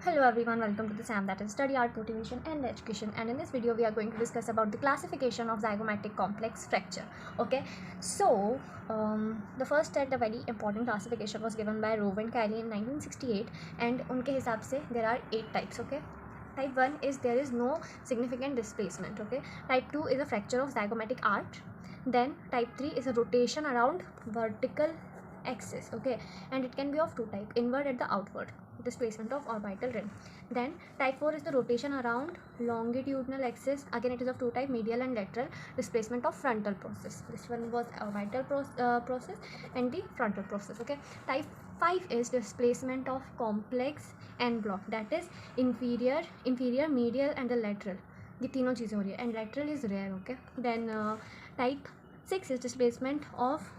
Hello everyone, welcome to the SAM, that is Study Art Motivation and Education, and in this video we are going to discuss about the classification of zygomatic complex fracture. Okay, so the first and a very important classification was given by Rowe and Kiley in 1968, and उनके हिसाब से there are 8 types. Okay, type 1 is there is no significant displacement. Okay, type 2 is a fracture of zygomatic arch. Then type 3 is a rotation around vertical axis. Okay, and it can be of two type: inward and the outward displacement of orbital rim. Then type 4 is the rotation around longitudinal axis. Again it is of two type: medial and lateral displacement of frontal process. This one was orbital process and the frontal process. Okay, type 5 is displacement of complex en bloc, that is inferior, medial and the lateral. ये तीनों चीज़ें हो रही है and lateral is rare. Okay, then type 6 is displacement of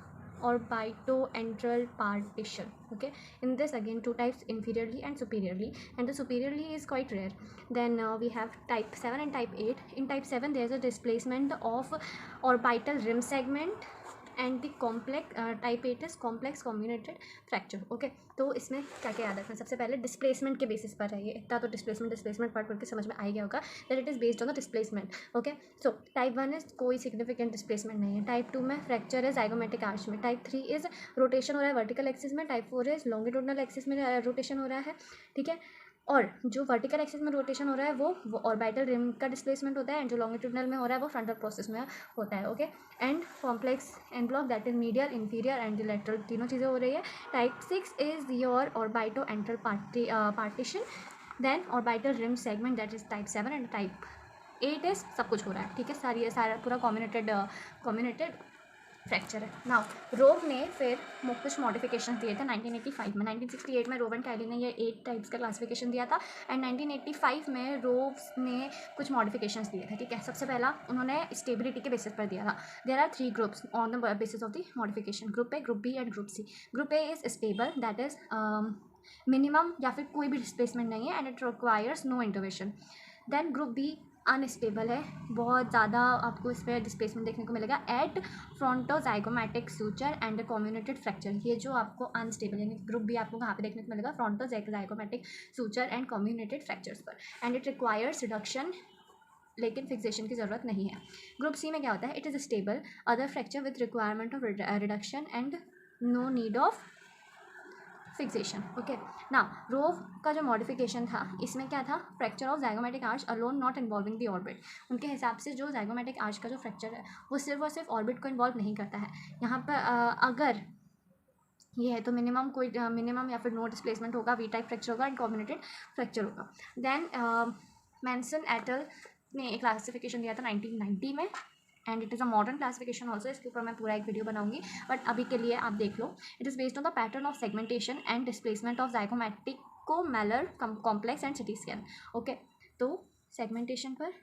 orbitoantral partition. Okay, in this again two types: inferiorly and superiorly, and the superiorly is quite rare. Then we have type 7 and type 8. In type 7 there is a displacement of orbital rim segment, and the complex type 8 is complex comminuted fracture. Okay, तो इसमें क्या क्या याद रखना? सबसे पहले displacement के basis पर है ये. इतना तो डिस्प्लेसमेंट पार्ट पढ़ के समझ में आ गया होगा that it is based on the displacement. Okay, so type 1 is कोई सिग्निफिकेंट डिस्प्लेसमेंट नहीं है. टाइप 2 में फ्रैक्चर है ज़ाइगोमेटिक आर्च में. टाइप 3 इज रोटेशन हो रहा है वर्टिकल एक्सिस में. टाइप 4 इज लॉन्गिट्यूडिनल एक्सिस में रोटेशन हो रहा है. ठीक है, और जो वर्टिकल एक्सिस में रोटेशन हो रहा है वो ऑर्बिटल रिम का डिस्प्लेसमेंट होता है, एंड जो लॉन्गिट्यूडिनल में हो रहा है वो फ्रंटल प्रोसेस में होता है. Okay, and complex en bloc that is medial, inferior and lateral, तीनों चीज़ें हो रही है. Type 6 is your orbito antral partition. Then orbital rim segment that is type 7, and type 8 is सब कुछ हो रहा है. ठीक है, सारा पूरा कम्युनेटेड फ्रैक्चर है. नाउ रोव ने फिर कुछ मॉडिफिकेशन दिए थे 1985 में. 1968 में रोव एंड कायली ने ये 8 टाइप्स का क्लासिफिकेशन दिया था, एंड 1985 में रोव्स ने कुछ मॉडिफिकेशंस दिए थे. ठीक है, सबसे पहला उन्होंने स्टेबिलिटी के बेसिस पर दिया था. There are 3 groups on the basis of the modification: group A, group B and group C. Group A is stable, that is minimum या फिर कोई भी डिस्प्लेसमेंट नहीं है, and it requires no intervention. Then group B unstable है, बहुत ज़्यादा आपको इस पर डिस्प्लेसमेंट देखने को मिलेगा एट फ्रंटोजाइगोमैटिक सूचर एंड कम्युनेटेड फ्रैक्चर. ये जो आपको अनस्टेबल यानी ग्रुप भी आपको कहाँ पे देखने को मिलेगा? फ्रंटोजाइगोमैटिक सूचर एंड कम्युनेटेड फ्रैक्चर्स पर, एंड इट रिक्वायर्स रिडक्शन, लेकिन फिक्सेशन की ज़रूरत नहीं है. ग्रुप सी में क्या होता है? It is stable, other fracture with requirement of reduction and no need of fixation. Okay, ना रोव का जो मॉडिफिकेशन था इसमें क्या था? Fracture of zygomatic arch alone not involving the orbit. उनके हिसाब से जो ज़ाइगोमेटिक आर्च का जो फ्रैक्चर है वो सिर्फ और सिर्फ ऑर्बिट को इन्वॉल्व नहीं करता है. यहाँ पर अगर ये है तो मिनिमम या फिर नो डिस्प्लेसमेंट होगा, वी टाइप फ्रैक्चर होगा एंड कम्युनेटेड फ्रैक्चर होगा. देन मैनसन एटल ने एक क्लासिफिकेशन दिया था 1990 में, and it is a modern classification also. इसके ऊपर मैं पूरा एक वीडियो बनाऊंगी, बट अभी के लिए आप देख लो. It is based on the pattern of segmentation and displacement of zygomaticomalar complex and CT scan. Okay, तो सेगमेंटेशन पर,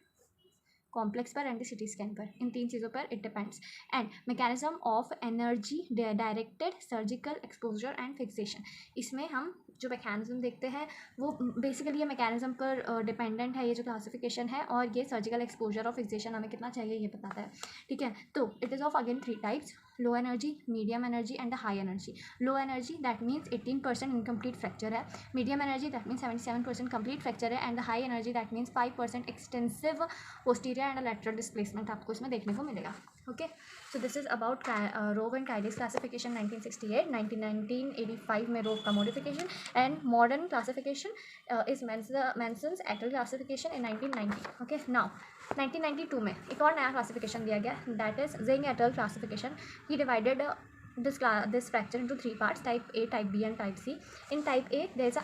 कॉम्प्लेक्स पर एंड सिटी स्कैन पर, इन 3 चीज़ों पर it depends. And mechanism of energy directed surgical exposure and fixation. इसमें हम जो mechanism देखते हैं वो बेसिकली ये मैकेनिज्म पर डिपेंडेंट है, ये जो क्लासिफिकेशन है, और ये सर्जिकल एक्सपोजर और फिक्सेशन हमें कितना चाहिए ये बताता है. ठीक है, तो it is of again 3 types: low energy, medium energy and high energy. Low energy that means 18% incomplete fracture है. Medium energy that means 77% complete fracture है. And high energy that means 5% extensive posterior and lateral displacement आपको इसमें देखने को मिलेगा. Okay, so this is about Rowe and Killey's classification 1968. 1985 में Rowe का modification, and modern classification is Manson's एटल classification in 1990. Okay, now 1992 में एक और नया क्लासिफिकेशन दिया गया, that is Zingg et al classification. He divided this fracture into 3 parts: type A, type B and type C. In type A there is a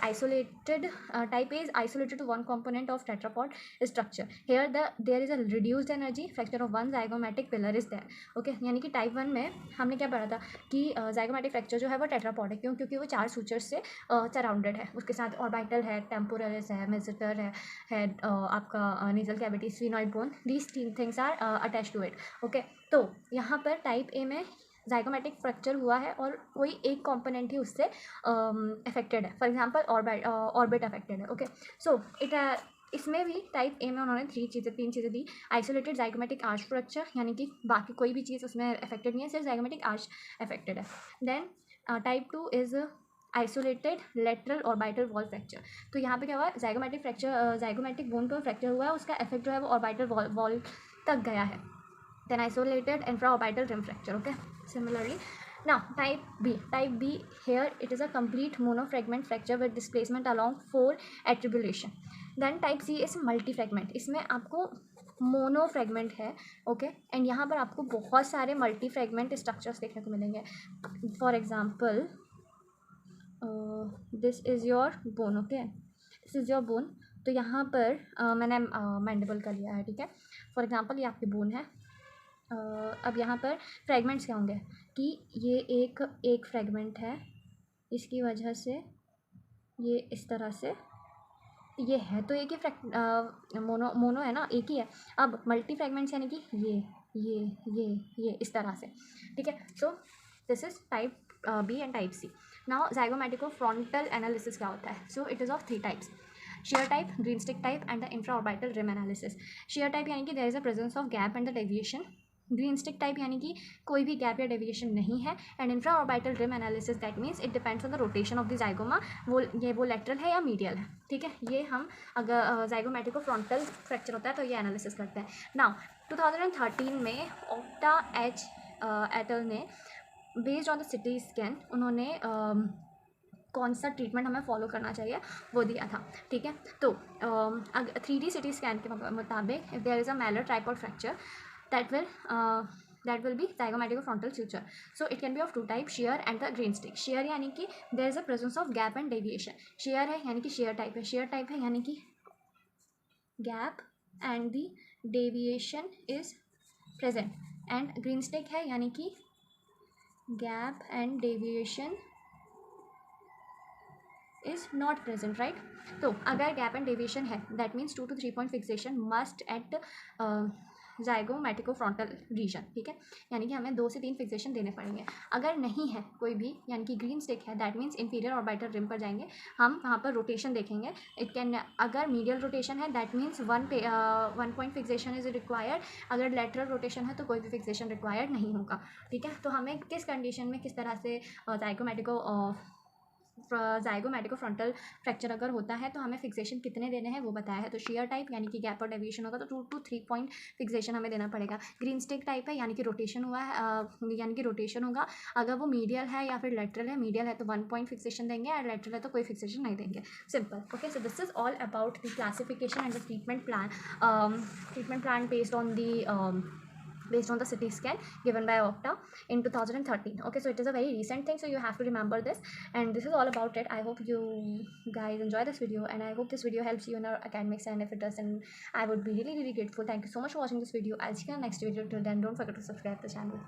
type A is isolated to one component of tetrapod structure. Here there is a reduced energy, fracture of one zygomatic pillar is there. Okay, यानी कि type 1 में हमने क्या पढ़ा था कि zygomatic fracture जो है वो tetrapod है. क्योंकि वो 4 sutures से सराउंडेड है. उसके साथ ऑर्बिटल है, टेम्पोरलिस है, मेसेटर है आपका nasal cavity, sphenoid bone. These 3 things are attached to it. Okay, तो यहाँ पर type A में ज़ाइगोमेटिक फ्रैक्चर हुआ है और कोई एक कंपोनेंट ही उससे अफेक्टेड है. फॉर एग्जांपल ऑर्बिट अफेक्टेड है. ओके, सो इसमें भी टाइप ए में उन्होंने 3 चीज़ें दी: आइसोलेटेड ज़ाइगोमेटिक आर्च फ्रैक्चर, यानी कि बाकी कोई भी चीज़ उसमें अफेक्टेड नहीं है, सिर्फ ज़ाइगोमेटिक आर्च अफेक्टेड है. Then type 2 is isolated lateral orbital wall fracture. तो यहाँ पे क्या हुआ, जाइगोमेटिक फ्रैक्चर, जाइगोमेटिक बोन पर फ्रैक्चर हुआ है, उसका इफेक्ट जो है वो ऑर्बिटल वॉल तक गया है। Then isolated infra orbital rim fracture. Okay, similarly now type B here it is a complete monofragment fracture with displacement along 4 attribution. then type C is multi fragment, इसमें आपको mono fragment है। Okay, and यहाँ पर आपको बहुत सारे multi fragment structures देखने को मिलेंगे। For example this is your bone. Okay, this is your bone. तो यहाँ पर मैंने मैंडिबल का लिया है, ठीक है। फॉर एग्जाम्पल ये आपकी बोन है। अब यहाँ पर फ्रेगमेंट्स क्या होंगे कि ये एक फ्रेगमेंट है, इसकी वजह से ये इस तरह से ये है, तो एक ही मोनो है ना, एक ही है। अब मल्टी फ्रेगमेंट्स यानी कि ये इस तरह से, ठीक है। So this is type B and type C. Now zygomatico frontal analysis क्या होता है? So it is of 3 types, shear type, green stick type and the infraorbital rim analysis. shear type यानी कि there is a presence of gap and the deviation. Green stick type यानी कि कोई भी gap या डेविएशन नहीं है। And infra orbital rim analysis that means it depends on the rotation of the zygoma, वो लेटरल है या मीडियल है, ठीक है। ये हम अगर जाइगोमेटिको फ्रंटल फ्रैक्चर होता है तो ये एनालिसिस करते हैं। नाउ 2013 में ऑप्टा एच एटल ने based on the CT scan उन्होंने कौन सा ट्रीटमेंट हमें फॉलो करना चाहिए वो दिया था, ठीक है। तो 3D सिटी स्कैन के मुताबिक if there is a malar tripod fracture that will be zygomaticofrontal suture. So it can be of 2 types, shear and the green stick. shear यानी कि there is a presence of gap and deviation. shear है यानी कि shear type है, shear type है यानी कि gap and the deviation is present, and green stick है यानी कि gap and deviation is not present, right? तो अगर गैप एंड डेविएशन है that means 2 to 3 point fixation must at zygomaticofrontal region, ठीक है। यानी कि हमें 2 से 3 फिक्सेशन देने पड़ेंगे। अगर नहीं है कोई भी यानी कि ग्रीन स्टिक है that means inferior orbital rim पर जाएंगे हम, वहाँ पर रोटेशन देखेंगे। इट कैन, अगर मीडियल रोटेशन है that means 1 point fixation is required. अगर लेटरल रोटेशन है तो कोई भी फिक्सेशन रिक्वायर्ड नहीं होगा, ठीक है। तो हमें किस कंडीशन में किस तरह से जाइगोमेटिको फ्रंटल फ्रैक्चर अगर होता है तो हमें फिक्सेशन कितने देने हैं वो बताया है। तो शेयर टाइप यानी कि गैप और डेविएशन होगा तो 2 to 3 पॉइंट फिक्सेशन हमें देना पड़ेगा। ग्रीन स्टिक टाइप है यानी कि रोटेशन हुआ है, यानी कि रोटेशन होगा। अगर वो मीडियल है या फिर लेटरल है, मीडियल है तो 1 पॉइंट फिक्सेशन देंगे और लेटरल है तो कोई फिक्सेशन नहीं देंगे, simple. Okay, so this is all about the classification and the treatment plan based on the CT scan given by Opta in 2013. Okay, so it is a very recent thing, so you have to remember this, and this is all about it. I hope you guys enjoy this video, and I hope this video helps you in your academics, and if it does, then I would be really grateful. Thank you so much for watching this video. I'll see you in the next video. Till then, don't forget to subscribe to the channel.